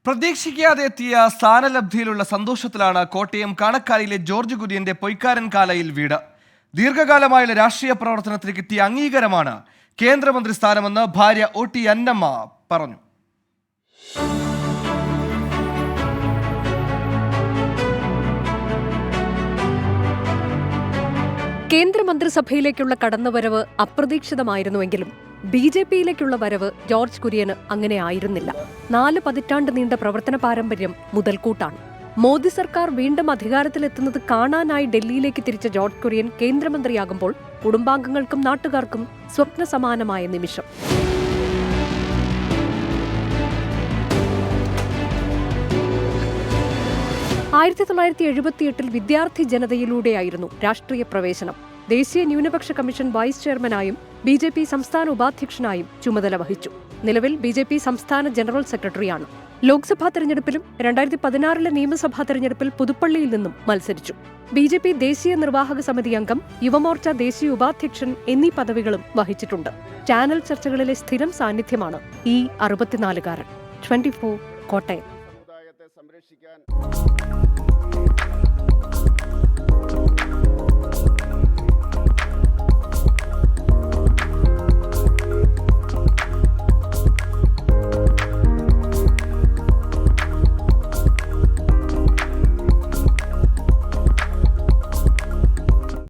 പ്രതീക്ഷിക്കാതെ എത്തിയ സ്ഥാനലബ്ധിയിലുള്ള സന്തോഷത്തിലാണ് കോട്ടയം കാണക്കാരിയിലെ ജോർജ് കുര്യന്റെ പൊയ്ക്കാരൻ കാലയിൽ വീട്. ദീർഘകാലമായുള്ള രാഷ്ട്രീയ പ്രവർത്തനത്തിന് കിട്ടിയ അംഗീകാരമാണ് കേന്ദ്രമന്ത്രി സ്ഥാനമെന്ന് ഭാര്യ OT അന്നമ്മ പറഞ്ഞു. കേന്ദ്രമന്ത്രിസഭയിലേക്കുള്ള കടന്നുവരവ് അപ്രതീക്ഷിതമായിരുന്നുവെങ്കിലും BJPയിലേക്കുള്ള വരവ് ജോർജ് കുര്യന് അങ്ങനെ ആയിരുന്നില്ല. 4 പതിറ്റാണ്ട് നീണ്ട പ്രവർത്തന പാരമ്പര്യം മുതൽക്കൂട്ടാണ്. മോദി സർക്കാർ വീണ്ടും അധികാരത്തിലെത്തുന്നത് കാണാനായി ഡൽഹിയിലേക്ക് തിരിച്ച ജോർജ് കുര്യൻ കേന്ദ്രമന്ത്രിയാകുമ്പോൾ കുടുംബാംഗങ്ങൾക്കും നാട്ടുകാർക്കും സ്വപ്നസമാനമായ നിമിഷം. ആയിരത്തി 1978 വിദ്യാർത്ഥി ജനതയിലൂടെയായിരുന്നു രാഷ്ട്രീയ പ്രവേശനം. ദേശീയ ന്യൂനപക്ഷ കമ്മീഷൻ വൈസ് ചെയർമാനായും BJP സംസ്ഥാന ഉപാധ്യക്ഷനായും ചുമതല വഹിച്ചു. നിലവിൽ BJP സംസ്ഥാന ജനറൽ സെക്രട്ടറിയാണ്. ലോക്സഭാ തെരഞ്ഞെടുപ്പിലും 2016 നിയമസഭാ തെരഞ്ഞെടുപ്പിൽ പുതുപ്പള്ളിയിൽ നിന്നും മത്സരിച്ചു. BJP ദേശീയ നിർവാഹക സമിതി അംഗം, യുവമോർച്ച ദേശീയ ഉപാധ്യക്ഷൻ എന്നീ പദവികളും വഹിച്ചിട്ടുണ്ട്. ചാനൽ ചർച്ചകളിലെ സ്ഥിരം സാന്നിധ്യമാണ് ഈ 64-കാരൻ. 24 കോട്ടയം.